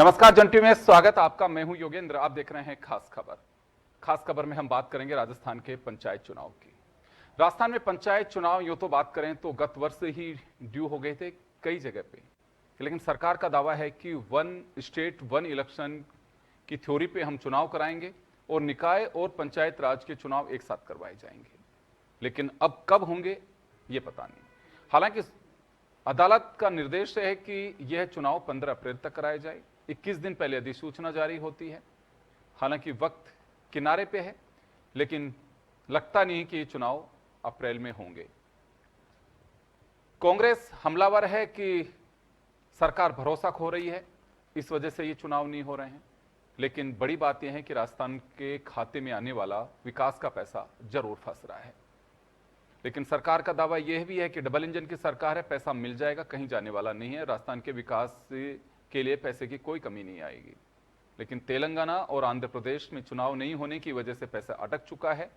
नमस्कार जंटी में स्वागत आपका। मैं हूं योगेंद्र। आप देख रहे हैं खास खबर। खास खबर में हम बात करेंगे राजस्थान के पंचायत चुनाव की। राजस्थान में पंचायत चुनाव यूं तो बात करें तो गत वर्ष से ही ड्यू हो गए थे कई जगह पे, लेकिन सरकार का दावा है कि वन स्टेट वन इलेक्शन की थ्योरी पे हम चुनाव कराएंगे और निकाय और पंचायत राज के चुनाव एक साथ करवाए जाएंगे। लेकिन अब कब होंगे ये पता नहीं। हालांकि अदालत का निर्देश है कि यह चुनाव 15 अप्रैल तक कराया जाए। 21 दिन पहले अधिसूचना जारी होती है। हालांकि वक्त किनारे पे है, लेकिन लगता नहीं कि ये चुनाव अप्रैल में होंगे। कांग्रेस हमलावर है कि सरकार भरोसा खो रही है, इस वजह से ये चुनाव नहीं हो रहे हैं। लेकिन बड़ी बात यह है कि राजस्थान के खाते में आने वाला विकास का पैसा जरूर फंस रहा है। लेकिन सरकार का दावा यह भी है कि डबल इंजन की सरकार है, पैसा मिल जाएगा, कहीं जाने वाला नहीं है। राजस्थान के विकास के लिए पैसे की कोई कमी नहीं आएगी। लेकिन तेलंगाना और आंध्र प्रदेश में चुनाव नहीं होने की वजह से पैसा अटक चुका है।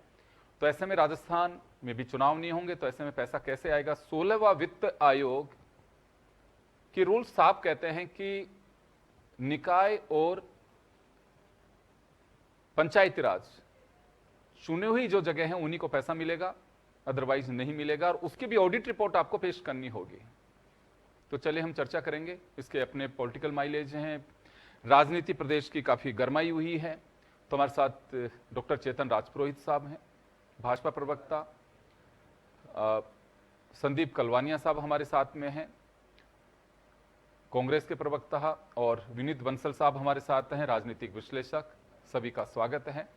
तो ऐसे में राजस्थान में भी चुनाव नहीं होंगे, तो ऐसे में पैसा कैसे आएगा? 16वां वित्त आयोग के रूल साफ कहते हैं कि निकाय और पंचायती राज चुनी हुई जो जगह है उन्हीं को पैसा मिलेगा, अदरवाइज नहीं मिलेगा। और उसकी भी ऑडिट रिपोर्ट आपको पेश करनी होगी। तो चलिए हम चर्चा करेंगे। इसके अपने पॉलिटिकल माइलेज हैं। राजनीति प्रदेश की काफी गरमाई हुई है। तो हमारे साथ डॉक्टर चेतन राजपुरोहित साहब हैं, भाजपा प्रवक्ता। संदीप कलवानिया साहब हमारे साथ में हैं, कांग्रेस के प्रवक्ता। और विनीत बंसल साहब हमारे साथ हैं, राजनीतिक विश्लेषक। सभी का स्वागत है।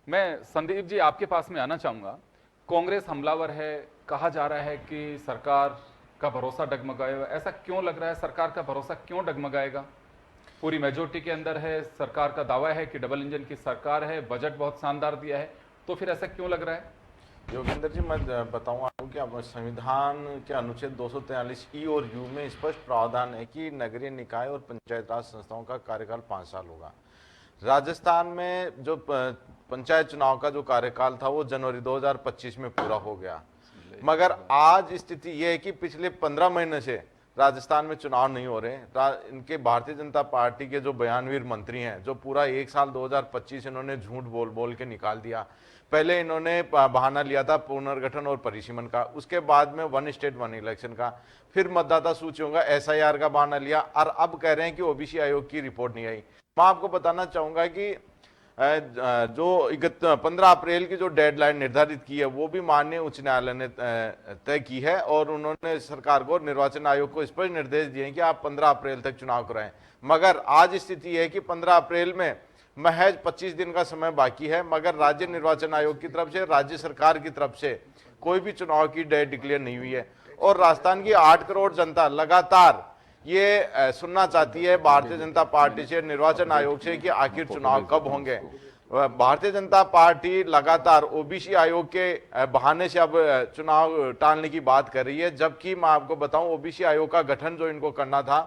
मैं संदीप जी आपके पास में आना चाहूंगा। कांग्रेस हमलावर है, कहा जा रहा है कि सरकार का भरोसा डगमगाएगा। ऐसा क्यों लग रहा है? सरकार का भरोसा क्यों डगमगाएगा? पूरी मेजोरिटी के अंदर है, सरकार का दावा है कि डबल इंजन की सरकार है, बजट बहुत शानदार दिया है, तो फिर ऐसा क्यों लग रहा है? योगेंद्र जी, मैं बताऊं आपको कि अब संविधान के अनुच्छेद 243 ई और यू में स्पष्ट प्रावधान है कि नगरीय निकाय और पंचायत राज संस्थाओं का कार्यकाल 5 साल होगा। राजस्थान में जो पंचायत चुनाव का जो कार्यकाल था वो जनवरी 2025 में पूरा हो गया, मगर आज स्थिति ये है कि पिछले 15 महीने से राजस्थान में चुनाव नहीं हो रहे। इनके भारतीय जनता पार्टी के जो बयानवीर मंत्री हैं, जो पूरा एक साल 2025 इन्होंने झूठ बोल बोल के निकाल दिया। पहले इन्होंने बहाना लिया था पुनर्गठन और परिसीमन का, उसके बाद में वन स्टेट वन इलेक्शन का, फिर मतदाता सूचियों का SIR का बहाना लिया, और अब कह रहे हैं कि OBC आयोग की रिपोर्ट नहीं आई। मैं आपको बताना चाहूंगा कि जो 15 अप्रैल की जो डेडलाइन निर्धारित की है वो भी माननीय उच्च न्यायालय ने तय की है, और उन्होंने सरकार को, निर्वाचन आयोग को स्पष्ट निर्देश दिए हैं कि आप 15 अप्रैल तक चुनाव कराएं। मगर आज स्थिति है कि 15 अप्रैल में महज 25 दिन का समय बाकी है, मगर राज्य निर्वाचन आयोग की तरफ से, राज्य सरकार की तरफ से कोई भी चुनाव की डेट डिक्लेयर नहीं हुई है। और राजस्थान की 8 करोड़ जनता लगातार ये सुनना चाहती है भारतीय जनता पार्टी से, निर्वाचन आयोग से, कि आखिर चुनाव कब होंगे। भारतीय जनता पार्टी लगातार OBC आयोग के बहाने से अब चुनाव टालने की बात कर रही है, जबकि मैं आपको बताऊं OBC आयोग का गठन जो इनको करना था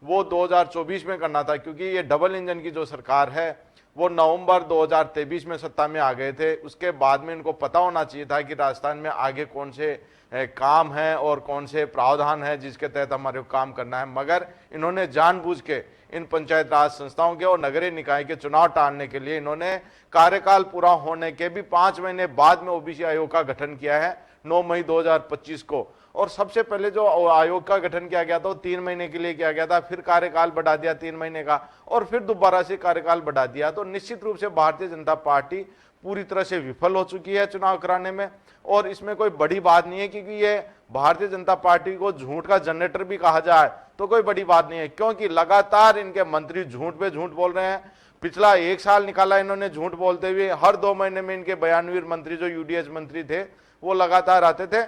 वो 2024 में करना था, क्योंकि ये डबल इंजन की जो सरकार है वो नवंबर 2023 में सत्ता में आ गए थे। उसके बाद में इनको पता होना चाहिए था कि राजस्थान में आगे कौन से काम है और कौन से प्रावधान है जिसके तहत हमारे को काम करना है, मगर इन्होंने जानबूझ के इन पंचायत राज संस्थाओं के और नगरीय निकाय के चुनाव टालने के लिए इन्होंने कार्यकाल पूरा होने के भी 5 महीने बाद में OBC आयोग का गठन किया है, 9 मई 2025 को। और सबसे पहले जो आयोग का गठन किया गया था वो 3 महीने के लिए किया गया था, फिर कार्यकाल बढ़ा दिया 3 महीने का, और फिर दोबारा से कार्यकाल बढ़ा दिया। तो निश्चित रूप से भारतीय जनता पार्टी पूरी तरह से विफल हो चुकी है चुनाव कराने में। और इसमें कोई बड़ी बात नहीं है, क्योंकि ये भारतीय जनता पार्टी को झूठ का जनरेटर भी कहा जाए तो कोई बड़ी बात नहीं है, क्योंकि लगातार इनके मंत्री झूठ पे झूठ बोल रहे हैं। पिछला 1 साल निकाला इन्होंने झूठ बोलते हुए। हर 2 महीने में इनके बयानवीर मंत्री जो UDH मंत्री थे वो लगातार आते थे,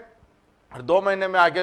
2 महीने में आके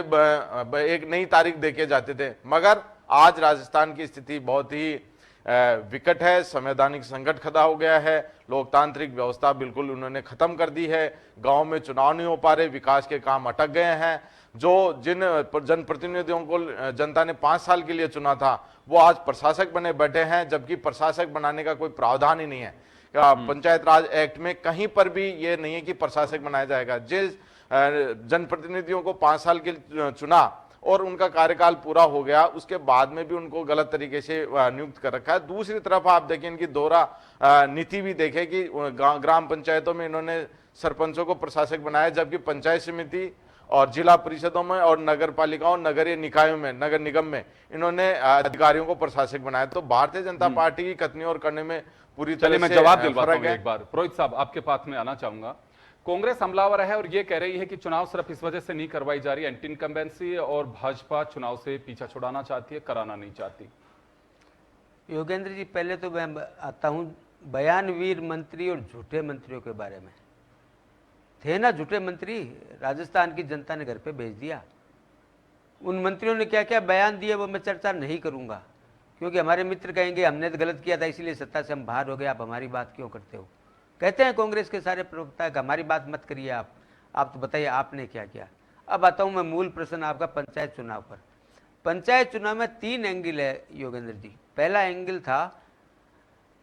एक नई तारीख देके जाते थे। मगर आज राजस्थान की स्थिति बहुत ही विकट है। संवैधानिक संकट खड़ा हो गया है, लोकतांत्रिक व्यवस्था बिल्कुल उन्होंने खत्म कर दी है। गांव में चुनाव नहीं हो पा रहे, विकास के काम अटक गए हैं। जो जिन जनप्रतिनिधियों को जनता ने 5 साल के लिए चुना था वो आज प्रशासक बने बैठे हैं, जबकि प्रशासक बनाने का कोई प्रावधान ही नहीं है। पंचायत राज एक्ट में कहीं पर भी ये नहीं है कि प्रशासक बनाया जाएगा। जिस जनप्रतिनिधियों को 5 साल के लिए चुना और उनका कार्यकाल पूरा हो गया, उसके बाद में भी उनको गलत तरीके से नियुक्त कर रखा है। दूसरी तरफ आप देखें इनकी दोहरा नीति भी देखें कि ग्राम पंचायतों में इन्होंने सरपंचों को प्रशासक बनाया, जबकि पंचायत समिति और जिला परिषदों में और नगर पालिकाओं, नगरीय निकायों में, नगर निगम में इन्होंने अधिकारियों को प्रशासक बनाया। तो भारतीय जनता पार्टी की कथनी और करने में पूरी तरह मैं से जवाब दिलवाता फर्क हूं है। एक बार। पुरोहित साहब, आपके पास में आना चाहूंगा। कांग्रेस हमलावर है और ये कह रही है कि चुनाव सिर्फ इस वजह से नहीं करवाई जा रही, एंटी इनकम्बेंसी, और भाजपा चुनाव से पीछा छुड़ाना चाहती है, कराना नहीं चाहती। योगेंद्र जी, पहले तो मैं आता हूं बयानवीर मंत्री और झूठे मंत्रियों के बारे में। थे ना झूठे मंत्री, राजस्थान की जनता ने घर पे भेज दिया। उन मंत्रियों ने क्या क्या बयान दिए वो मैं चर्चा नहीं करूंगा, क्योंकि हमारे मित्र कहेंगे हमने तो गलत किया था इसीलिए सत्ता से हम बाहर हो गए, आप हमारी बात क्यों करते हो। कहते हैं कांग्रेस के सारे प्रवक्ता कि हमारी बात मत करिए, आप तो बताइए आपने क्या किया। अब आता हूं मैं मूल प्रश्न आपका पंचायत चुनाव पर। पंचायत चुनाव में 3 एंगल है योगेंद्र जी। पहला एंगल था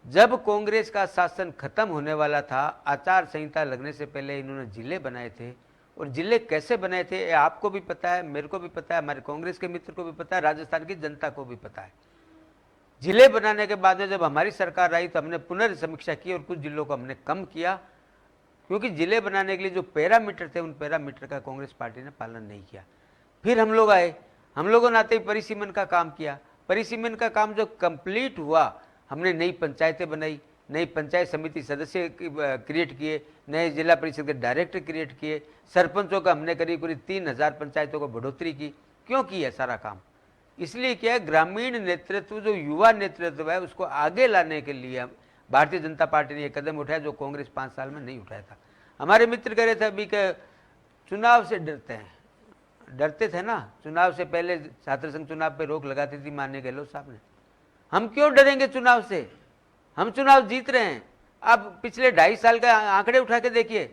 जब कांग्रेस का शासन खत्म होने वाला था, आचार संहिता लगने से पहले इन्होंने जिले बनाए थे। और जिले कैसे बनाए थे ये आपको भी पता है, मेरे को भी पता है, हमारे कांग्रेस के मित्र को भी पता है, राजस्थान की जनता को भी पता है। जिले बनाने के बाद में जब हमारी सरकार आई तो हमने पुनर्समीक्षा की और कुछ जिलों को हमने कम किया, क्योंकि जिले बनाने के लिए जो पैरामीटर थे उन पैरामीटर का कांग्रेस पार्टी ने पालन नहीं किया। फिर हम लोग आए, हम लोगों ने आते ही परिसीमन का काम किया। परिसीमन का काम जो कंप्लीट हुआ, हमने नई पंचायतें बनाई, नई पंचायत समिति सदस्य क्रिएट किए, नए जिला परिषद के डायरेक्टर क्रिएट किए, सरपंचों का हमने करीब करीब 3000 पंचायतों को बढ़ोतरी की। क्यों की है सारा काम? इसलिए क्या है, ग्रामीण नेतृत्व जो युवा नेतृत्व है उसको आगे लाने के लिए भारतीय जनता पार्टी ने यह कदम उठाया जो कांग्रेस 5 साल में नहीं उठाया था। हमारे मित्र कह रहे थे अभी के चुनाव से डरते हैं, डरते थे ना, चुनाव से पहले छात्र संघ चुनाव पे रोक लगाती थी माननीय गहलोत साहब ने। हम क्यों डरेंगे चुनाव से? हम चुनाव जीत रहे हैं। आप पिछले 2.5 साल का आंकड़े उठा के देखिए,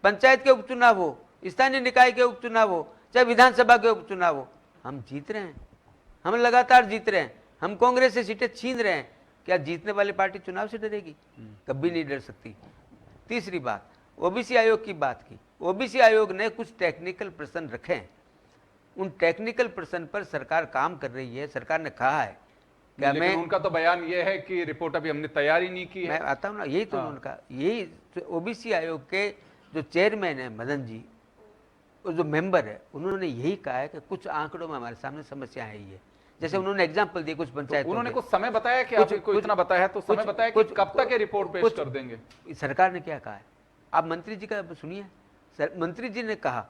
पंचायत के उपचुनाव हो, स्थानीय निकाय के उपचुनाव हो, चाहे विधानसभा के उपचुनाव हो, हम जीत रहे हैं, हम लगातार जीत रहे हैं। हम कांग्रेस से सीटें छीन रहे हैं। क्या जीतने वाली पार्टी चुनाव से डरेगी? कभी नहीं डर सकती। तीसरी बात, ओबीसी आयोग की बात की। ओबीसी आयोग ने कुछ टेक्निकल प्रश्न रखे हैं, उन टेक्निकल प्रश्न पर सरकार काम कर रही है। सरकार ने कहा है क्या, लेकिन उनका तो बयान ये है कि रिपोर्ट अभी हमने तैयारी नहीं की है। मैं आता हूं ना, यही तो उनका, यही ओबीसी आयोग के जो चेयरमैन है मदन जी और जो मेंबर है, उन्होंने यही कहा है कि कुछ आंकड़ों में हमारे सामने समस्या है। ये जैसे उन्होंने एग्जाम्पल दिए कुछ पंचायत, तो उन्होंने कुछ समय बताया कि आपको इतना बताया है, तो समय बताया कि कब तक ये रिपोर्ट पेश कर देंगे? सरकार ने क्या कहा है आप मंत्री जी का सुनिए। मंत्री जी ने कहा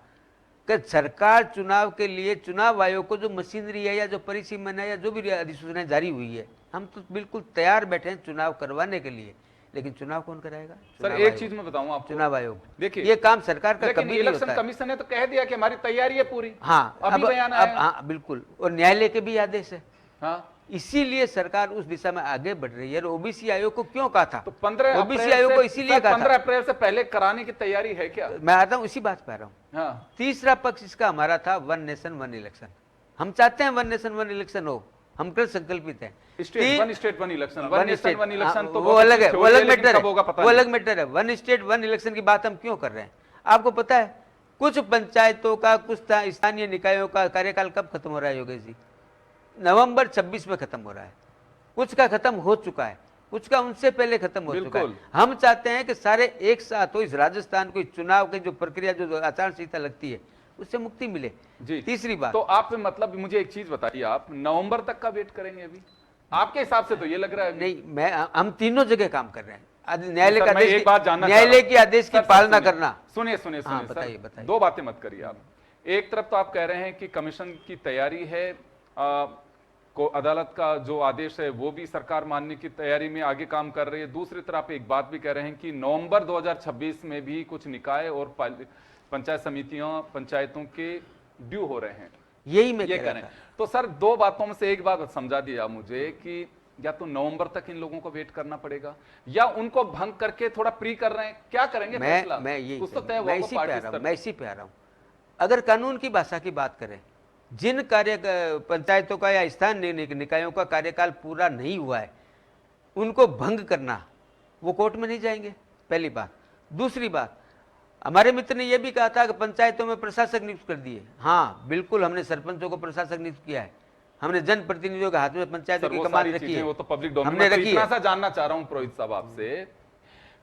कि सरकार चुनाव के लिए चुनाव आयोग को जो मशीनरी है या जो परिसीमन है या जो भी अधिसूचना जारी हुई है, हम तो बिल्कुल तैयार बैठे हैं चुनाव करवाने के लिए। लेकिन चुनाव कौन कराएगा? सर एक चीज मैं बताऊं आपको, चुनाव आयोग। देखिए ये काम सरकार का कभी नहीं होता इलेक्शन है। कमीशन ने तो कह दिया कि हमारी तैयारी है पूरी। हाँ, अभी बयान आया। हाँ बिल्कुल, और न्यायालय के भी आदेश है। हाँ, इसीलिए सरकार उस दिशा में आगे बढ़ रही है। ओबीसी आयोग को क्यों कहा था? तो 15 ओबीसी आयोग को इसीलिए कहा था। 15 अप्रैल से पहले कराने की तैयारी है क्या? मैं आता हूं इसी बात पे आ रहा हूं। हाँ, तीसरा पक्ष इसका हमारा था वन नेशन वन इलेक्शन। हम चाहते हैं वन नेशन वन इलेक्शन हो, हम कृत संकल्पित हैं। State one election, one nation one election तो वो अलग है, वो अलग मैटर है, वो वो अलग मैटर है। वन स्टेट वन इलेक्शन की बात हम क्यों कर रहे हैं? आपको पता है कुछ पंचायतों का, कुछ स्थानीय निकायों का कार्यकाल कब खत्म हो रहा है योगेश जी? नवंबर 26 में खत्म हो रहा है। कुछ का खत्म हो चुका है, कुछ का उनसे पहले खत्म हो चुका है। हम चाहते हैं कि सारे एक साथ हो, इस राजस्थान को चुनाव की जो प्रक्रिया, जो आचार संहिता लगती है, उससे मुक्ति मिले। जी। तीसरी बात, तो आप मतलब मुझे एक चीज बताइए, आप नवंबर तक का वेट करेंगे अभी? आपके हिसाब से तो ये लग रहा है नहीं, हम तीनों जगह काम कर रहे हैं। न्यायालय का आदेश, एक बात जानना, न्यायालय के आदेश की पालना करना। सुनिए सुनिए हाँ, सुनिए बताइए, सर, बताइए। 2 बातें मत करिए आप। एक तरफ तो आप कह रहे हैं कि कमीशन की तैयारी है, को अदालत का जो आदेश है वो भी सरकार मानने की तैयारी में आगे काम कर रही है। दूसरी तरफ आप एक बात भी कह रहे हैं कि नवंबर 2026 में भी कुछ निकाय और पंचायत समितियां, पंचायतों के ड्यू हो रहे हैं। यही मैं ये कह रहे हैं। तो सर 2 बातों में से एक बात समझा दिया मुझे कि या तो नवंबर तक इन लोगों को वेट करना पड़ेगा या उनको भंग करके थोड़ा प्री कर रहे हैं, क्या करेंगे? मैं इसी पे आ रहा हूं। अगर कानून की भाषा की बात करें, जिन पंचायतों का या स्थानीय निकायों का कार्यकाल पूरा नहीं हुआ है उनको भंग करना, वो कोर्ट में नहीं जाएंगे, पहली बात। दूसरी बात, हमारे मित्र ने यह भी कहा था कि पंचायतों में प्रशासक नियुक्त कर दिए। हाँ बिल्कुल, हमने सरपंचों को प्रशासक नियुक्त किया है, हमने जनप्रतिनिधियों के हाथ में पंचायतों की कमान रखी है, वो तो पब्लिक डोमेन हमने में। रखी इतना है। सा जानना चाह रहा हूं पुरोहित साहब आपसे,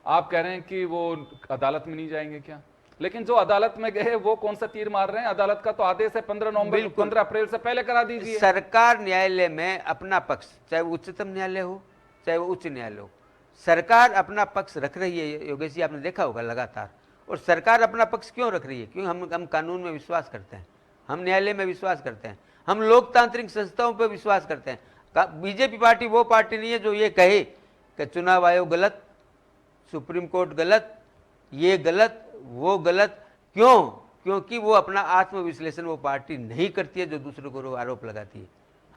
आप कह रहे हैं कि वो अदालत में नहीं जाएंगे क्या, लेकिन जो अदालत में गए वो कौन सा तीर मार रहे हैं? अदालत का तो आदेश है 15 नवंबर 15 अप्रैल से पहले करा दीजिए। सरकार न्यायालय में अपना पक्ष, चाहे वो उच्चतम न्यायालय हो चाहे वो उच्च न्यायालय हो, सरकार अपना पक्ष रख रही है। योगेश जी आपने देखा होगा लगातार। और सरकार अपना पक्ष क्यों रख रही है? क्योंकि हम कानून में विश्वास करते हैं, हम न्यायालय में विश्वास करते हैं, हम लोकतांत्रिक संस्थाओं पर विश्वास करते हैं। बीजेपी पार्टी वो पार्टी नहीं है जो ये कहे कि चुनाव आयोग गलत, सुप्रीम कोर्ट गलत, ये गलत वो गलत। क्यों? क्योंकि वो अपना आत्मविश्लेषण वो पार्टी नहीं करती है जो दूसरों को आरोप लगाती है।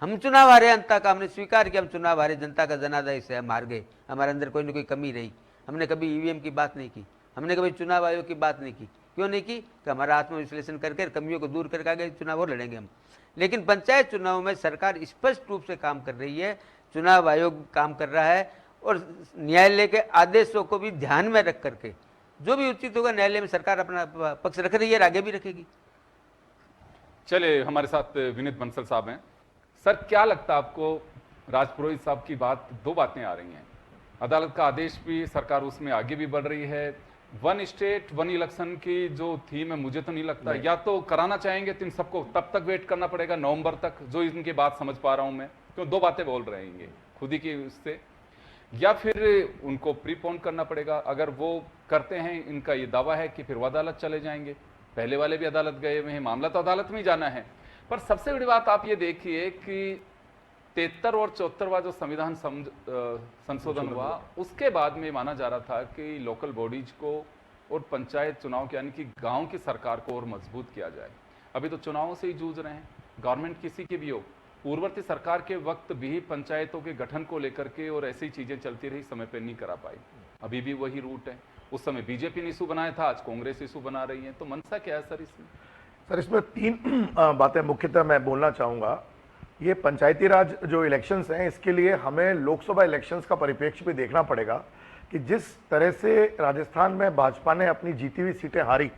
हम चुनाव हारे, जनता का हमने स्वीकार किया, हम चुनाव हारे, जनता का जनादेश से हम हार गए, हमारे अंदर कोई ना कोई कमी रही। हमने कभी ईवीएम की बात नहीं की, हमने कभी चुनाव आयोग की बात नहीं की। क्यों नहीं की? कि हमारा आत्मविश्लेषण करके कमियों को दूर करके आगे चुनाव और लड़ेंगे हम। लेकिन पंचायत चुनाव में सरकार स्पष्ट रूप से काम कर रही है, चुनाव आयोग काम कर रहा है, और न्यायालय के आदेशों को भी ध्यान में रख करके जो भी उचित होगा न्यायालय में सरकार अपना पक्ष रख रही है और आगे भी रखेगी। चलिए, हमारे साथ विनीत बंसल साहब हैं। सर, क्या लगता है आपको, राजपुरोहित साहब की बात, दो बातें आ रही हैं, अदालत का आदेश भी, सरकार उसमें आगे भी बढ़ रही है, वन स्टेट वन इलेक्शन की जो थीम है, मुझे तो नहीं लगता या तो कराना चाहेंगे तो इन सबको तब तक वेट करना पड़ेगा नवंबर तक, जो इनकी बात समझ पा रहा हूं मैं, क्यों दो बातें बोल रहे हैं खुद ही की उससे, या फिर उनको प्रीपोन करना पड़ेगा। अगर वो करते हैं, इनका ये दावा है कि फिर वो अदालत चले जाएंगे, पहले वाले भी अदालत गए हुए हैं, मामला तो अदालत में ही जाना है। पर सबसे बड़ी बात आप ये देखिए कि 73 और 74वां जो संविधान संशोधन हुआ, उसके बाद में माना जा रहा था कि लोकल बॉडीज को और पंचायत चुनाव के, यानी कि गांव की सरकार को और मजबूत किया जाए। अभी तो चुनावों से ही जूझ रहे हैं, गवर्नमेंट किसी की भी हो। पूर्ववर्ती सरकार के वक्त भी पंचायतों के गठन को लेकर के और ऐसी चीजें चलती रही, समय पर नहीं करा पाई। अभी भी वही रूट है। उस समय बीजेपी ने इशू बनाया था, आज कांग्रेस इशू बना रही है। तो मनसा क्या है सर इसमें? सर, इसमें तीन बातें मुख्यतः मैं बोलना चाहूँगा। ये पंचायती राज जो इलेक्शंस हैं, इसके लिए हमें लोकसभा इलेक्शंस का परिप्रेक्ष्य भी देखना पड़ेगा कि जिस तरह से राजस्थान में भाजपा ने अपनी जीती हुई सीटें हारी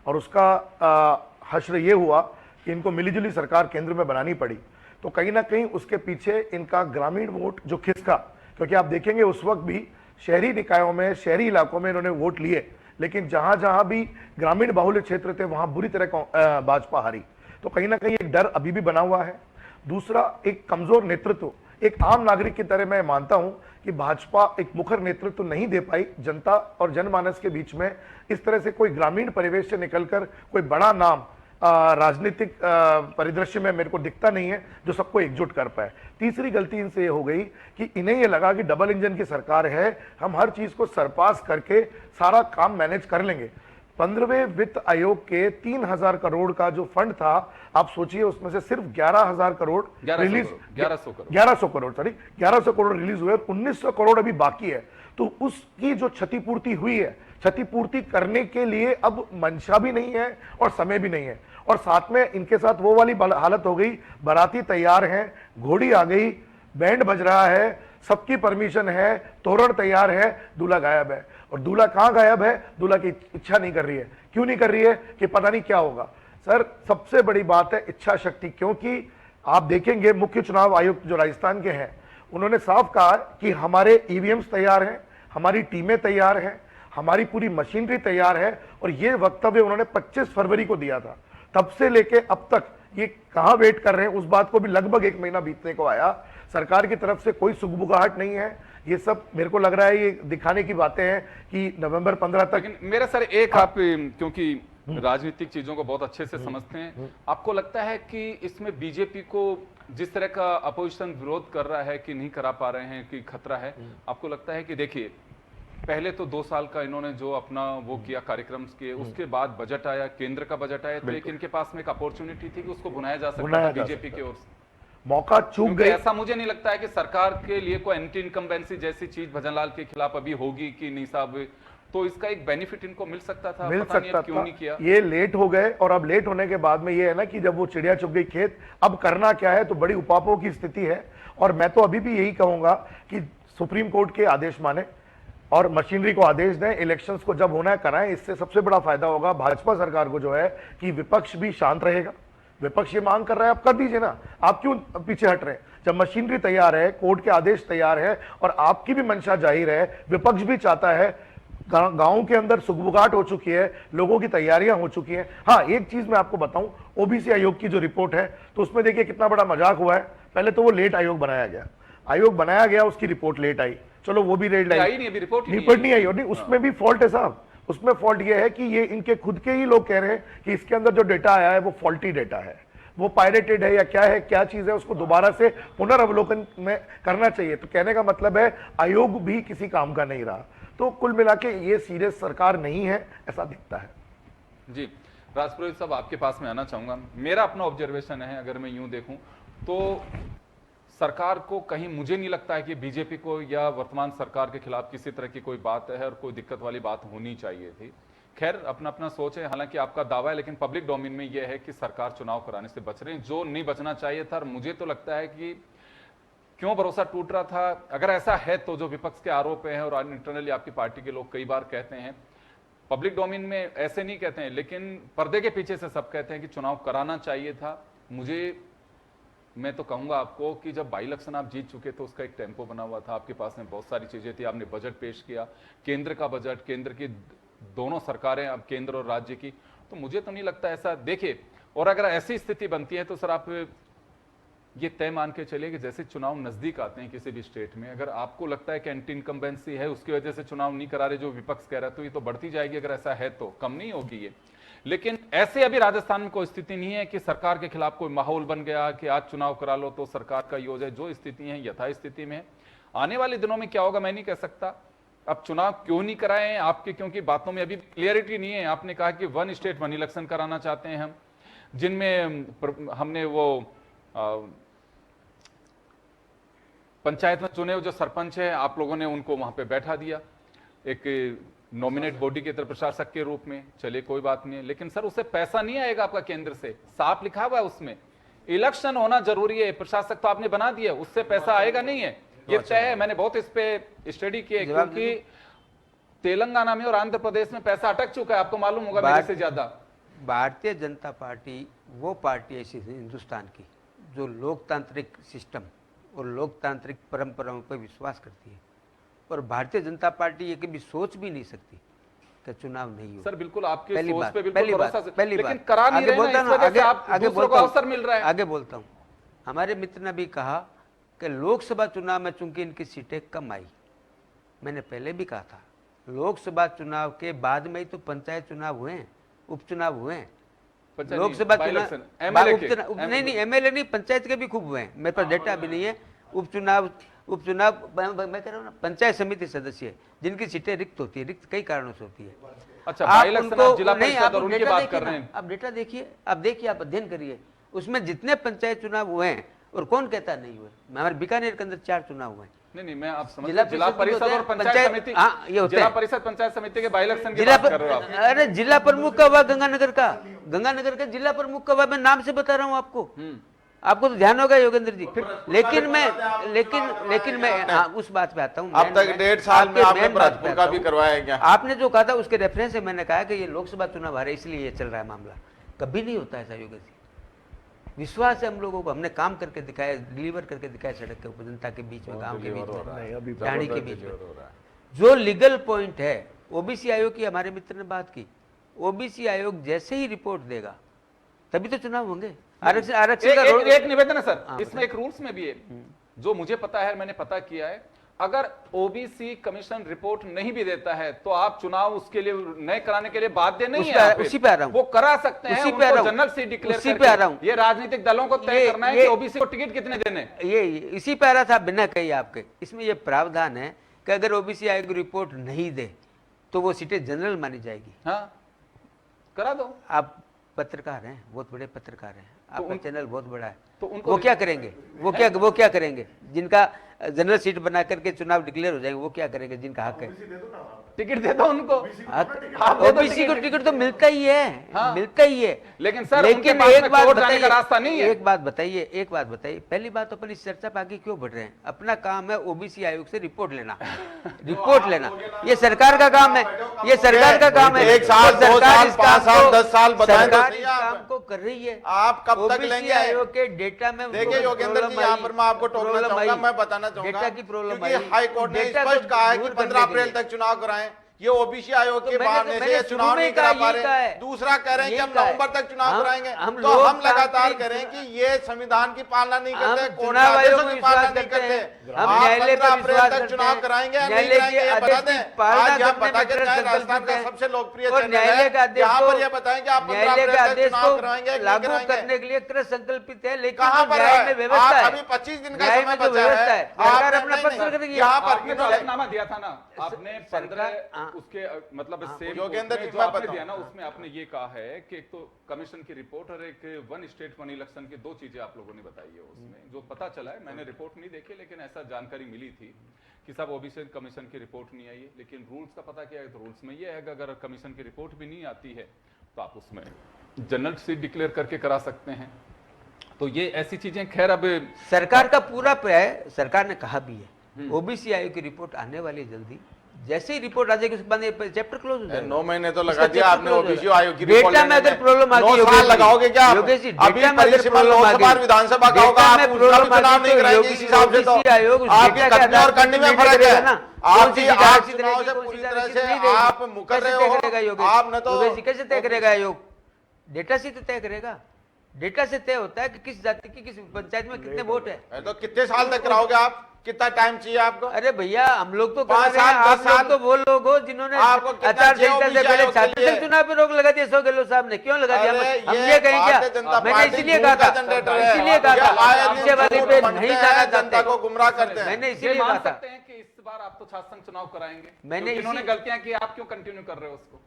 और उसका हश्र ये हुआ कि इनको मिलीजुली सरकार केंद्र में बनानी पड़ी, तो कहीं ना कहीं उसके पीछे इनका ग्रामीण वोट जो खिसका, क्योंकि आप देखेंगे उस वक्त भी शहरी निकायों में, शहरी इलाकों में इन्होंने वोट लिए, लेकिन जहां जहां भी ग्रामीण बाहुल्य क्षेत्र थे वहां बुरी तरह भाजपा हारी। तो कहीं ना कहीं एक डर अभी भी बना हुआ है। दूसरा, एक कमजोर नेतृत्व। एक आम नागरिक की तरह मैं मानता हूं कि भाजपा एक मुखर नेतृत्व नहीं दे पाई जनता और जनमानस के बीच में। इस तरह से कोई ग्रामीण परिवेश से निकलकर कोई बड़ा नाम राजनीतिक परिदृश्य में मेरे को दिखता नहीं है जो सबको एकजुट कर पाए। तीसरी गलती इनसे ये हो गई कि इन्हें ये लगा कि डबल इंजन की सरकार है, हम हर चीज को सरपास करके सारा काम मैनेज कर लेंगे। 15वें वित्त आयोग के 3000 करोड़ का जो फंड था, आप सोचिए उसमें से सिर्फ 11,000 करोड़ रिलीज, 1100 करोड़ रिलीज हुए और 1900 करोड़ अभी बाकी है। तो उसकी जो क्षतिपूर्ति हुई है, क्षतिपूर्ति करने के लिए अब मंशा भी नहीं है और समय भी नहीं है। और साथ में इनके साथ वो वाली हालत हो गई, बाराती तैयार हैं, घोड़ी आ गई, बैंड बज रहा है, सबकी परमिशन है, तोरण तैयार है, दूल्हा गायब है। और दूल्हा कहां गायब है? दूल्हा की इच्छा नहीं कर रही है। क्यों नहीं कर रही है? कि पता नहीं क्या होगा। सर, सबसे बड़ी बात है इच्छा शक्ति, क्योंकि आप देखेंगे मुख्य चुनाव आयुक्त जो राजस्थान के हैं, उन्होंने साफ कहा कि हमारे ईवीएम्स तैयार हैं, हमारी टीमें तैयार हैं, हमारी पूरी मशीनरी तैयार है। और ये वक्तव्य उन्होंने 25 फरवरी को दिया था। तब से लेके अब तक ये कहां वेट कर रहे हैं, उस बात को भी लगभग 1 महीना बीतने को आया। सरकार की तरफ से कोई सुगबुगाहट नहीं है। ये सब मेरे को लग रहा है ये दिखाने की बातें हैं कि नवंबर 15 तक। लेकिन मेरा सर एक, आप क्योंकि राजनीतिक चीजों को बहुत अच्छे से समझते हैं, आपको लगता है कि इसमें बीजेपी को जिस तरह का अपोजिशन विरोध कर रहा है कि नहीं करा पा रहे हैं, कि खतरा है? आपको लगता है कि देखिए, पहले तो 2 साल का इन्होंने जो अपना वो किया कार्यक्रम के, उसके बाद बजट आया, केंद्र का बजट आया, तो एक इनके पास में एक अपॉर्चुनिटी थी कि उसको भुनाया जा सकता था बीजेपी की ओर से। मौका चूक गए। ऐसा मुझे नहीं लगता है कि सरकार के लिए कोई एंटी इनकम्बेंसी जैसी चीज भजनलाल के खिलाफ अभी होगी कि नहीं साहब, तो इसका एक बेनिफिट इनको मिल सकता था, मिल पता सकता क्यों नहीं किया। ये लेट हो गए, और अब लेट होने के बाद में ये है ना कि जब वो चिड़िया चुग गई खेत, अब करना क्या है, तो बड़ी उपापों की स्थिति है। और मैं तो अभी भी यही कहूंगा कि सुप्रीम कोर्ट के आदेश माने और मशीनरी को आदेश दें, इलेक्शंस को जब होना है कराएं। इससे सबसे बड़ा फायदा होगा भाजपा सरकार को जो है कि विपक्ष भी शांत रहेगा। विपक्ष ये मांग कर रहा है, आप कर दीजिए ना, आप क्यों पीछे हट रहे हैं? जब मशीनरी तैयार है, कोर्ट के आदेश तैयार है और आपकी भी मंशा जाहिर है, विपक्ष भी चाहता है, गांव के अंदर सुगबुगाहट हो चुकी है, लोगों की तैयारियां हो चुकी हैं। हाँ, एक चीज मैं आपको बताऊं, ओबीसी आयोग की जो रिपोर्ट है तो उसमें देखिए कितना बड़ा मजाक हुआ है। पहले तो वो लेट आयोग बनाया गया, उसकी रिपोर्ट लेट आई, चलो वो भी लेट आई नहीं, अभी रिपोर्ट नहीं आई, और नहीं उसमें भी फॉल्ट है साहब। उसमें फॉल्ट ये है कि ये इनके खुद के ही लोग कह रहे हैं कि इसके अंदर जो डेटा आया है वो फॉल्टी डेटा है, वो पायरेटेड है या क्या चीज है, उसको दोबारा से पुनर्वलोकन में करना चाहिए। तो कहने का मतलब है आयोग भी किसी काम का नहीं रहा। तो कुल मिला के ये सीरियस सरकार नहीं है, ऐसा दिखता है। जी, राजपुरोहित साहब आपके पास में आना चाहूंगा। मेरा अपना ऑब्जर्वेशन है, अगर मैं यूं देखूं तो सरकार को कहीं, मुझे नहीं लगता है कि बीजेपी को या वर्तमान सरकार के खिलाफ किसी तरह की कोई बात है और कोई दिक्कत वाली बात होनी चाहिए थी। खैर, अपना अपना सोच है, हालांकि आपका दावा है, लेकिन पब्लिक डोमेन में यह है कि सरकार चुनाव कराने से बच रही है, जो नहीं बचना चाहिए था। और मुझे तो लगता है कि क्यों भरोसा टूट रहा था, अगर ऐसा है तो जो विपक्ष के आरोप हैं और इंटरनली आपकी पार्टी के लोग कई बार कहते हैं, पब्लिक डोमेन में ऐसे नहीं कहते हैं, लेकिन पर्दे के पीछे से सब कहते हैं कि चुनाव कराना चाहिए था। मैं तो कहूंगा आपको कि जब बाई इलेक्शन आप जीत चुके तो उसका एक टेम्पो बना हुआ था, आपके पास में बहुत सारी चीजें थी, आपने बजट पेश किया, केंद्र का बजट, केंद्र की दोनों सरकारें, अब केंद्र और राज्य की, तो मुझे तो नहीं लगता ऐसा। देखिए, और अगर ऐसी स्थिति बनती है तो सर आप ये तय मान के चलिए कि जैसे चुनाव नजदीक आते हैं किसी भी स्टेट में, अगर आपको लगता है कि एंटी इनकम्बेंसी है, उसकी वजह से चुनाव नहीं करा रहे जो विपक्ष कह रहा है, तो ये तो बढ़ती जाएगी। अगर ऐसा है तो कम नहीं होगी ये। लेकिन ऐसे अभी राजस्थान में कोई स्थिति नहीं है कि सरकार के खिलाफ कोई माहौल बन गया कि आज चुनाव करा लो तो सरकार का योग है। जो स्थिति है यथा स्थिति में है। आने वाले दिनों में क्या होगा मैं नहीं कह सकता। अब चुनाव क्यों नहीं कराए आपके, क्योंकि बातों में अभी क्लियरिटी नहीं है। आपने कहा कि 1 स्टेट 1 इलेक्शन कराना चाहते हैं हम, जिनमें हमने वो पंचायत में चुने जो सरपंच है, आप लोगों ने उनको वहां पे बैठा दिया एक नॉमिनेट बॉडी के तरफ प्रशासक के रूप में। चलिए कोई बात नहीं है, लेकिन सर उससे पैसा नहीं आएगा आपका केंद्र से, साफ लिखा हुआ है उसमें, इलेक्शन होना जरूरी है, प्रशासक तो आपने बना दिया, उससे पैसा आएगा नहीं है, ये तय है। मैंने बहुत इस पे स्टडी किया, क्योंकि तेलंगाना में और आंध्र प्रदेश में पैसा अटक चुका है, आपको मालूम होगा मेरे से ज्यादा। भारतीय जनता पार्टी वो पार्टी ऐसी है हिंदुस्तान की जो लोकतांत्रिक सिस्टम और लोकतांत्रिक परंपराओं पर विश्वास करती है, और भारतीय जनता पार्टी ये कभी सोच भी नहीं सकती कि चुनाव नहीं हो। सर बिल्कुल आपके पहली सोच बात, पे बिल्कुल पहली भरोसा बात, है, पहली लेकिन बात। करा नहीं आगे रहे बोलता ना, इस वजह से आप आगे दूसरों को बोलता अवसर मिल रहा है। आगे बोलता हूँ। हमारे मित्र ने भी कहा कि लोकसभा चुनाव में चूंकि इनकी सीटें कम आई, मैंने पहले भी कहा था लोकसभा चुनाव के बाद में ही तो पंचायत चुनाव हुए हैं, उपचुनाव हुए हैं। लोकसभा चुनाव नहीं एमएलए नहीं, पंचायत के भी खूब हुए हैं, मेरे पास डेटा अभी नहीं है। उपचुनाव मैं कह रहा हूँ ना, पंचायत समिति सदस्य जिनकी सीटें रिक्त होती है, रिक्त कई कारणों से होती है। अच्छा, आप उनको जिला नहीं, परिषद आप और उनकी बात कर रहे हैं। आप डेटा देखिए, आप देखिए, आप अध्ययन करिए, उसमें जितने पंचायत चुनाव हुए हैं, और कौन कहता नहीं हुए, हमारे बीकानेर के अंदर 4 चुनाव हुए हैं। नहीं मैं आप समझ, जिला जिला परिषद और पंचायत समिति, हाँ ये होते जिला हैं। परिषद पंचायत समिति के बाई इलेक्शन की जिला बात कर रहे हो आप। अरे जिला प्रमुख का हुआ गंगानगर का जिला प्रमुख का हुआ, मैं नाम से बता रहा हूँ आपको, आपको तो ध्यान होगा योगेंद्र जी। लेकिन मैं उस बात पे आता हूँ। अब तक 1.5 साल में आपने भरतपुर का भी करवाया है क्या? आपने जो कहा था उसके रेफरेंस से मैंने कहा कि ये लोकसभा चुनाव हारे इसलिए ये चल रहा है मामला। कभी नहीं होता ऐसा योगेंद्र जी, विश्वास है हम लोगों को, हमने काम करके दिखाया, डिलीवर करके दिखाया सड़क के ऊपर, जनता के बीच में, गांव के बीच में, प्राणी के बीच में। जो लीगल पॉइंट है, ओबीसी आयोग की हमारे मित्र ने बात की, ओबीसी आयोग जैसे ही रिपोर्ट देगा तभी तो चुनाव होंगे। आरक्षण एक निवेदन है सर, इसमें एक रूल्स में भी है जो मुझे पता है, मैंने पता किया है, अगर ओबीसी कमीशन रिपोर्ट नहीं भी देता है तो आप चुनाव उसके लिए नए कराने के लिए बाध्य नहीं है। उसी पे आ रहा हूं, वो करा सकते हैं, उनको जनरल सीट डिक्लेयर करके। ये राजनीतिक दलों को तय करना है कि ओबीसी को टिकट कितने देने। ये इसी पे आ रहा था, बिना कही आपके, इसमें ये प्रावधान है कि अगर ओबीसी आयोग रिपोर्ट नहीं दे तो वो सीटें जनरल मानी जाएगी। हाँ, करा दो। आप पत्रकार हैं, बहुत बड़े पत्रकार हैं, आपका चैनल बहुत बड़ा है, तो उनको वो क्या करेंगे? वो क्या करेंगे? जिनका जनरल सीट बना करके चुनाव डिक्लेयर हो जाएंगे, वो क्या करेंगे जिनका हक है? टिकट दे दो उनको। आप दे दो ओबीसी को टिकट तो मिलता ही है, हाँ। मिलता ही है। लेकिन सर, उनके लेकिन पास एक में बात कोर्ट जाने का रास्ता बताइए, नहीं है। एक बात बताइए, पहली बात तो अपन इस चर्चा पे आगे क्यों बढ़ रहे हैं? अपना काम है ओबीसी आयोग से रिपोर्ट लेना, रिपोर्ट लेना, ये सरकार का काम है, ये सरकार का काम है। एक साल, तो दो सरकार साल, इस 5 काम साल, को- 10 साल बताएं तो सरकार सही इस आप। काम को कर रही है। आप कब तक OBC लेंगे? आयोग के डेटा में देखिए योगेंद्र जी, यहाँ पर मैं आपको टोकना चाहूंगा, मैं बताना चाहूंगा डेटा की प्रॉब्लम क्योंकि हाई कोर्ट ने स्पष्ट कहा है कि 15 अप्रैल तक चुनाव कराएं। ये ओबीसी आयोग तो के मैंने- बहाने से मैंने ये शुरू चुनाव में नहीं कहा, करा पा यही कहा रहे। है। दूसरा कह रहे हैं कि हम यही कहा है। नवंबर तक चुनाव कराएंगे, हम तो हम लोकतांत्रिक- लगातार कह रहे हैं कि ये संविधान की पालना नहीं करते, हम कोर्ट के चुनाव आयोग आदेशों में की पालना विश्वास नहीं करते करते। हैं, हम आप न्यायालय 15 पर अप्रैल विश्वास तक करते चुनाव हैं, कराएंगे या नहीं न्यायालय के कराएंगे, ये बता आदेश दें। की पालना आज हम करने में पता करते हैं ट्रस्ट राजस्थान का संकल्पित है। सबसे लोकप्रिय और चैनल न्यायालय है, का आदेश यहाँ को- पर ये बताएं कि आप 15 न्यायालय अप्रैल के तक आदेश चुनाव को कराएंगे कि नहीं लागू कराएंगे। करने के लिए कृत संकल्पित है, लेकिन कहाँ जो पर न्याय है? में व्यवस्था आप है, अभी 25 दिन का न्याय समय में जो बचा व्यवस्था है, है, सरकार आपने- अपना नहीं, पक्ष नहीं, रख रही है। यहाँ पर आपने जो हलफनामा दिया था ना, आपने 15 हाँ। उसके मतलब सेम योगेंद्र कोर्ट में जी, जो मैं आपने बताऊं। दिया ना, उसमें आपने ये कहा है कि एक तो कमीशन की रिपोर्ट और एक वन स्टेट वन इलेक्शन की 2 चीजें आप लोगों ने बताई है। उसमें जो पता चला है, मैंने रिपोर्ट नहीं देखी, लेकिन ऐसा जानकारी मिली थी कि सब ओबीसी कमीशन की रिपोर्ट नहीं आई है। लेकिन रूल्स का पता किया है तो रूल्स में ये है कि अगर कमीशन की रिपोर्ट भी नहीं आती है तो आप उसमें जनरल सीट डिक्लेयर करके करा सकते हैं। तो ये ऐसी चीजें, खैर अब सरकार का पूरा है, सरकार ने कहा भी है ओबीसी आयोग की रिपोर्ट आने वाली है जल्दी। जैसे ही रिपोर्ट आ जाएगी उसके बाद ये चैप्टर क्लोज हो जाएगा। 9 महीने तो इसका लगा दिया चैप्टर आपने close हो ओबीसी जाएगा। आयोग की रिपोर्ट डेटा में लेने अगर प्रॉब्लम आ 9 गई, साल योगेश जी, लगाओगे क्या आप? योगेश जी, अभी डेटा में अगर परिसीमन प्रॉब्लम आ लोकसभा गई, विधानसभा का होगा, डेटा आप में उसका प्रॉब्लम भी आ चुनाव गई नहीं तो कराएंगे इस हिसाब से तो। ओबीसी आयोग उस आपकी डेटा के करने और आधार करने में पर फर्क निर्णय है। करेगा ना। आपकी कौन सी आप सीट चुनाव रहेगी, से कौन पूरी सी तरह सीट से नहीं रहेगी। आप मुकर कैसे रहे तय हो। करेगा योगेश? आप न तो योगेश जी, कैसे तय करेगा आयोग? डेटा से तो तय करेगा। डेटा से तय होता है कि किस जाति की किस पंचायत में कितने वोट है। तो कितने साल तक कराओगे आप? कितना टाइम चाहिए आपको? अरे भैया, हम लोग तो कर 5 रहे हैं, साल, 10 आप लोग साल। तो वो लोग हो जिन्होंने आपको कितना आचार चाहिए संहिता से ओबीसी पहले आयोग के छात्र लिए? संघ चुनाव पे रोक लगा दिया 100 गहलोत साहब ने। क्यों लगा दिया? अरे हम ये कहें क्या? भारतीय जनता मैंने पार्टी इसीलिए झूठ कहा का था, जनरेटर है। इसीलिए कहा ये था आए दिन पीछे वाली झूठ पे बनते नहीं हैं, जाना जनता चाहते। को गुमराह करते हैं। मैंने ये इसीलिए मान कहा था। सकते हैं कि इस बार आप तो छात्र संघ चुनाव कराएंगे, मैंने क्योंकि इन्होंने इसी- गलतियां की, आप क्यों कंटिन्यू कर रहे हो उसको?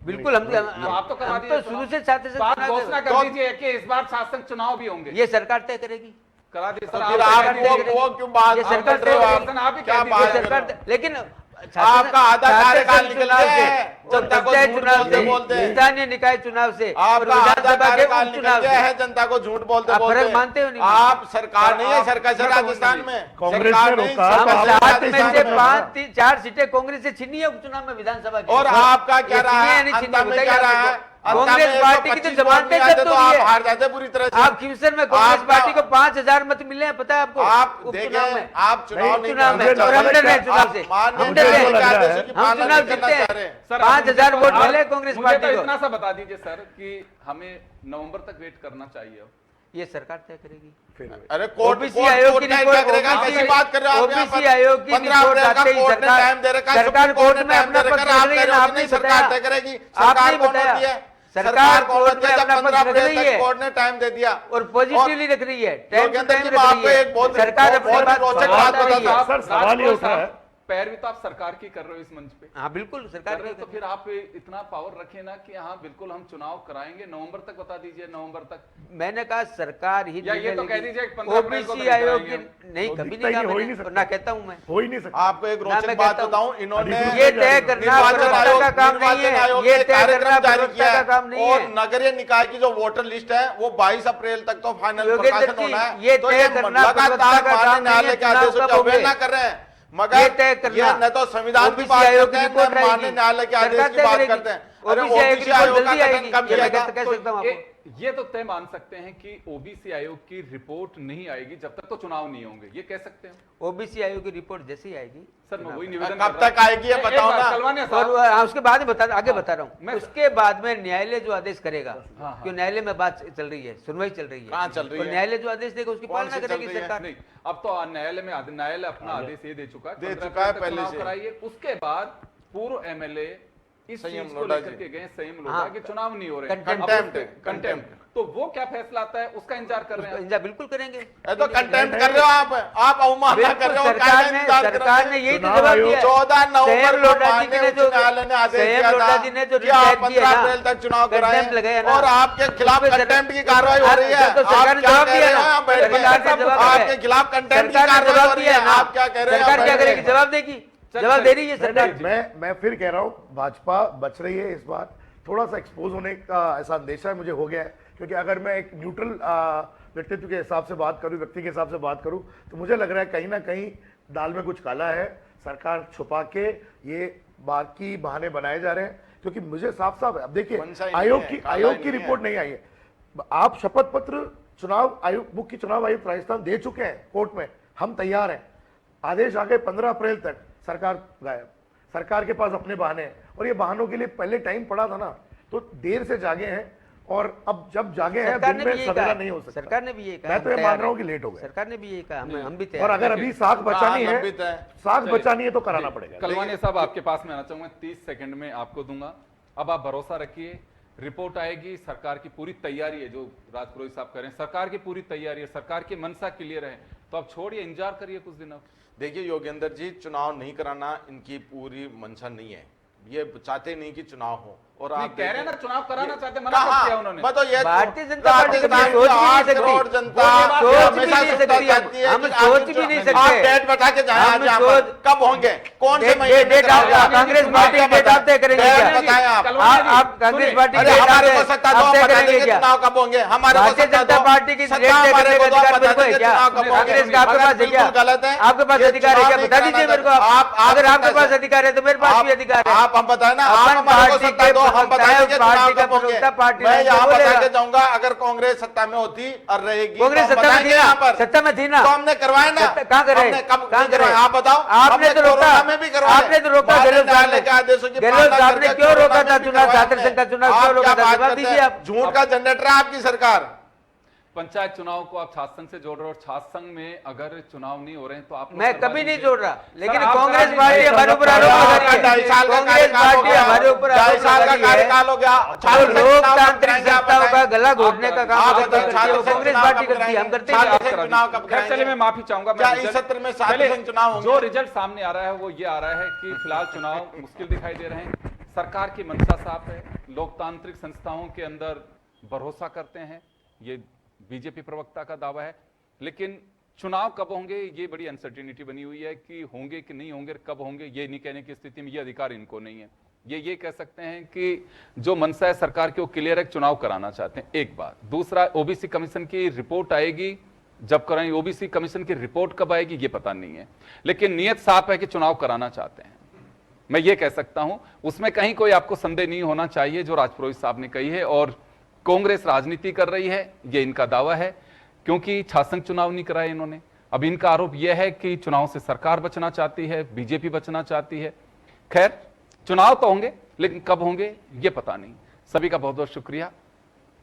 बिल्कुल, हम तो आप तो करा हम दीजिए तो शुरू से छात्र संघ तो आप चुनाव घोषणा के- कर दीजिए कि इस बार छात्र संघ चुनाव भी होंगे। ये सरकार तय करेगी। करा दीजिए तो सर, फिर आप आप करा दीजिए। वो क्यों बात ये आप सरकार कर रहे हो? तय आप करेगी। आप ही क्या कह बात दीजिए, कर सरकार रहे हो? लेकिन आपका आधा कार्यकाल निकल चुनाव गया से है, और जनता को पंचायत झूठ चुनाव बोलते से, बोलते। स्थानीय निकाय चुनाव से और आपका आधा विधानसभा के कार्यकाल निकल उपचुनाव गया से। है, जनता को झूठ बोलते आप फर्क बोलते। मानते हो नहीं? आप सरकार नहीं है, आप- सरकार से मैं तो राजस्थान बोलूंगी। में कांग्रेस सरकार ने नहीं, रोका, सरकार तो हम आप- सात में राजस्थान से में 4 सीटें कांग्रेस से छीनी है उपचुनाव में विधानसभा की। और आपका क्या ये रहा छीनी है? है, नहीं छीनी, अंत में बताइए क्या रहा आप है? देखो। अंत में कांग्रेस पार्टी की तो 125 जमानतें वोट नहीं जब्त आते तो हुई आप है। हार जाते पूरी तरह से। आप खिमसर में कांग्रेस आपका- पार्टी को 5000 मत मिले हैं, पता है आपको? आप उपचुनाव में। देखें, आप चुनाव नहीं उपचुनाव में, करना और चाह हम डर रहे हैं रहे। चुनाव से। आप मान्य हम डर रहे नहीं हैं। के आदेशों की हम पालना चुनाव नहीं करना जीतते चाह रहे हैं। हैं। सर, 5000 मुझे वोट तो- मिले कांग्रेस मुझे पार्टी तो को। इतना सा बता दीजिए सर कि हमें नवंबर तक वेट करना चाहिए अब। ये सरकार तय करेगी। अरे कोर्ट ओबीसी आयोग की रिपोर्ट, कैसी बात कर रहे हो आप यहाँ पर? ओबीसी आयोग की 15 रिपोर्ट अप्रैल का आते ही कोर्ट ने टाइम दे रखा है, सरकार सुप्रीम कोर्ट ने कोर्ट में टाइम अपना दे पक्ष रखा है, रख रही है ना, आप आपने नहीं सरकार बताया। तय करेगी। आपने सरकार ही कौन बताया। होती है? सरकार सरकार कौन कोर्ट होती में है? जब अपना 15 पक्ष रख अप्रैल रही तक है कोर्ट ने टाइम दे दिया और पॉजिटिवली रख रही है, टाइम टू योगेंद्र टाइम जी, रख मैं रही आपको है। एक बहुत सरकार अपनी बहुत बात रोचक बता बात रही बताता है। हूं। सर, सवाल ये उठा है, पैरवी तो आप सरकार की कर रहे हो इस मंच पे, हाँ बिल्कुल कर सरकार रहे हो, तो की- फिर आप इतना पावर रखे ना कि हाँ बिल्कुल हम चुनाव कराएंगे नवंबर तक, बता दीजिए नवंबर तक। मैंने कहा सरकार ही या ये निर्णय तो कह लेगी। दीजिए कि 15 अप्रैल को तो ओबीसी नहीं आयोग की कराएंगे नहीं, तो कभी दिखता नहीं ही कहा हो ही मैंने, नहीं और सकता। ना कहता हूं मैं। हो ही नहीं सकता। आपको एक ना, रोचक मैं बात कहता हूं। बताऊं, इन्होंने ये तय करना निर्वाचन प्रवक्ता आयोग का काम नहीं निर्वाचन है, आयोग ये ने तय करना कार्यक्रम जारी प्रवक्ता किया का है काम नहीं और है। नगरीय निकाय की जो वोटर लिस्ट है वो 22 अप्रैल तक तो फाइनल योगेंद्र प्रकाशन जी, होना है। ये तो तय करना प्रवक्ता लगातार का काम माननीय नहीं है, न्यायालय के चुनाव आदेशों कब की होंगे? अवहेलना कर रहे हैं, ये मगर तय करना ये न तो संविधान की ओबीसी बात आयोग करते की हैं, रिपोर्ट न माननीय रहेगी। न्यायालय के आदेश सरकार की तय बात करेगी। करते हैं। अरे ओबीसी आयोग की ओबीसी आयोग रिपोर्ट का जल्दी गठन आएगी, कब ये किया मैं था? कह सकता हूं आपको। ये तो तय मान सकते हैं कि ओबीसी आयोग की रिपोर्ट नहीं आएगी जब तक तो चुनाव नहीं होंगे, ये कह सकते हैं ओबीसी आयोग की रिपोर्ट जैसे ही आएगी सर। मैं वही निवेदन कब कर रहा तक हूं। आएगी ये एक बताओ बात, ना। कलवानिया और साहब, उसके बाद आगे बता रहा हूँ। मैं- उसके बाद में न्यायालय जो आदेश करेगा, हाँ। क्यों न्यायालय में बात चल रही है, सुनवाई चल रही है। कहाँ चल रही और है? न्यायालय जो आदेश देगा उसकी कौन पालना सी चल करेगी रही है? सरकार। नहीं, अब तो न्यायालय अपना आदेश ये दे चुका है, दे 15 चुका है अप्रैल तक पहले चुनाव से। कराइए। उसके बाद पूर्व एमएलए इस संयम चीज को लोढ़ा लेकर जी। के गए संयम लोढ़ा हाँ। कि चुनाव नहीं हो रहे, Contempt, कंटेम्प्ट, तो वो क्या फैसला आता है उसका इंतजार कर रहे हैं। इंतजार बिल्कुल करेंगे। ये तो कंटेम्प्ट कर रहे हो आप अवमानना कर रहे हो। सरकार ने यही तो चुनाव जवाब आयोग दिया। 14 नवंबर संयम को लोढ़ा जी माननीय ने उच्च जो न्यायालय ने आदेश संयम दिया लोढ़ा जी ने जो था कि आप रिटायर किया 15 ना, अप्रैल तक चुनाव कंटेम्प्ट लगाया कराएं ना, और आपके खिलाफ उस पे कंटेम्प्ट की कार्रवाई हो रही है। तो सरकार आप ने क्या जवाब कह दिया रहे हैं? ना, आप बैठ के सरकार ने जवाब दिया। आपके खिलाफ कंटेम्प्ट की सरकार ने कार्रवाई हो जवाब रही दिया है। ना, आप क्या कह रहे हैं? सरकार आप क्या बैठ करेगी? के- जवाब देगी, जवाब दे रही है सरकार। मैं फिर कह रहा हूं, भाजपा बच रही है। इस बार थोड़ा सा एक्सपोज होने का ऐसा अंदेशा है मुझे हो गया है, क्योंकि अगर मैं एक न्यूट्रल व्यक्तित्व के हिसाब से बात करूं, व्यक्ति के हिसाब से बात करूं, तो मुझे लग रहा है कहीं ना कहीं दाल में कुछ काला है। सरकार छुपा के ये बाकी बहाने बनाए जा रहे हैं, क्योंकि मुझे साफ साफ है। अब देखिए, मनसा ही नहीं आयोग है, की काला आयोग ही की नहीं रिपोर्ट नहीं आई है। आप शपथ पत्र चुनाव आयोग, मुख्य चुनाव आयुक्त राजस्थान दे चुके हैं कोर्ट में, हम तैयार हैं। आदेश आ गए 15 अप्रैल तक, सरकार गायब। सरकार के पास अपने बहाने हैं, और ये बहानों के लिए पहले टाइम पड़ा था ना, तो देर से जागे हैं। और अब जब जागे हैं, सरकार दिन ने में भी यही सवेरा कहा, नहीं हो सकता। सरकार ने भी यही कहा, मैं तो हम ये तैयार मान रहा हूं हैं। कि लेट हो गए, सरकार ने भी यही कहा, हम भी और तैयार अगर हैं। अभी साख बचानी है, लंबित है। साख बचानी है तो कराना पड़ेगा। कलवानी साहब आपके पास में आना चाहूंगा, 30 सेकंड में आपको दूंगा। अब आप भरोसा रखिए, रिपोर्ट आएगी, सरकार की पूरी तैयारी है। जो राजपुरोहित साहब कह रहे हैं, सरकार की पूरी तैयारी है, सरकार की मनसा क्लियर है, तो आप छोड़िए, इंतजार करिए कुछ दिन। अब देखिए योगेंद्र जी, चुनाव नहीं कराना इनकी पूरी मंशा नहीं है। ये चाहते नहीं कि चुनाव हो। और नहीं, आप कह रहे हैं ना चुनाव कराना चाहते, मना कहाँ? कब किया उन्होंने? बताओ, भारतीय जनता पार्टी कभी राजस्थान सोच की भी नहीं 8 सकती। करोड़ जनता सोच भी हमेशा नहीं सुनता सकती। चाहती है हम कि सोच आखिर भी नहीं आप सकते। डेट बैठा के जाए हम आज यहाँ पर। सोच- कब होंगे? कौन से डेट- महीने में डेट कराएंगे? आप कांग्रेस पार्टी क्या डेट बताएं? आप तय करेंगे डेट क्या? बताएं आप। आप कांग्रेस पार्टी अरे डेट हमारे आप को सत्ता दो, आप हम तय बता करेंगे देंगे क्या? चुनाव कब होंगे। हमारे को भारतीय सत्ता जनता दो, पार्टी की सत्ता डेट तय हमारे करने को का दो, अधिकार बता मेरे को है देंगे क्या? चुनाव कब होंगे। कांग्रेस का आपके अगर पास है क्या? बिल्कुल गलत है, आपके पास ये अधिकार है चुनाव क्या? नहीं बता दीजिए कराना मेरे को। आप अगर आपके सत्ता पास से- अधिकार है तो मेरे पास भी अधिकार है। आप हम बताए ना, आप अपन हमारे को पार्टी सत्ता के दो, हम प्रवक्ता बता है, देंगे पार्टी चुनाव का कब होंगे। प्रवक्ता पार्टी मैं लाइन यहाँ पे बता बोलेगा। के जाऊंगा, अगर कांग्रेस सत्ता में होती और रहेगी कांग्रेस तो हम सत्ता में बताएंगे थी ना, यहाँ पर। सत्ता में थी ना, तो हमने करवाए ना। कहाँ करे? हमने कब कहाँ करे? आप बताओ। आपने हमने तो रोका, कोरोना में भी करवाए। आपने तो रोका। माननीय गहलोत साहब न्यायालय ने के आदेशों की गहलोत पालना साहब ने करके क्यों रोका कोरोना था में भी चुनाव? करवाए छात्र संघ का चुनाव हमने। क्यों आप रोका क्या था? बात जवाब करते दीजिए हैं? आप। झूठ का जनरेटर है आपकी सरकार। पंचायत चुनाव को आप छात्र संघ से जोड़ रहे हो, और छात्र संघ में अगर चुनाव नहीं हो रहे हैं तो आप मैं कभी नहीं जोड़ रहा, लेकिन आप कांग्रेस करा पार्टी दीजिए। हमारे ऊपर आरोप लगा रही है। 2.5 साल का कांग्रेस कार्यकाल हो पार्टी गया। हमारे ऊपर 2.5 आरोप साल लगा का रही है। कार्यकाल हो गया। जो छात्र संघ चुनाव कब लोकतांत्रिक कराएंगे आप संस्थाओं का बताएं। गला घोटने का काम आप अगर कोई बताएं, करती है, वो छात्र संघ कांग्रेस चुनाव पार्टी कब करती है, हम कराएंगे? करते छात्र हैं। संघ चुनाव कब खैर, चलिए कराएंगे? मैं माफी चाहूंगा। क्या मैं इस रिजल्ट- सत्र में छात्र पहले संघ चुनाव होंगे? जो रिजल्ट सामने आ रहा है वो ये आ रहा है कि फिलहाल चुनाव मुश्किल दिखाई दे रहे हैं। सरकार की मंशा साफ है, लोकतांत्रिक संस्थाओं के अंदर भरोसा करते हैं, ये बीजेपी प्रवक्ता का दावा है। लेकिन चुनाव कब होंगे ये बड़ी अनसर्टेनिटी बनी हुई है, कि होंगे कि नहीं होंगे, कब होंगे ये नहीं कहने की स्थिति में, ये अधिकार इनको नहीं है। ये कह सकते हैं कि जो मनसा है सरकार की वो क्लियर है, चुनाव कराना चाहते हैं, एक बात। दूसरा, ओबीसी कमीशन की रिपोर्ट आएगी, जब कराएंगे। ओबीसी कमीशन की रिपोर्ट कब आएगी ये पता नहीं है, लेकिन नियत साफ है कि चुनाव कराना चाहते हैं। मैं ये कह सकता हूं, उसमें कहीं कोई आपको संदेह नहीं होना चाहिए जो राजपुरोहित साहब ने कही है। और कांग्रेस राजनीति कर रही है, ये इनका दावा है, क्योंकि छात्र संघ चुनाव नहीं कराए इन्होंने। अब इनका आरोप यह है कि चुनाव से सरकार बचना चाहती है, बीजेपी बचना चाहती है। खैर, चुनाव तो होंगे, लेकिन कब होंगे ये पता नहीं। सभी का बहुत बहुत शुक्रिया।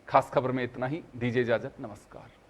खास खबर में इतना ही, दीजिए इजाजत, नमस्कार।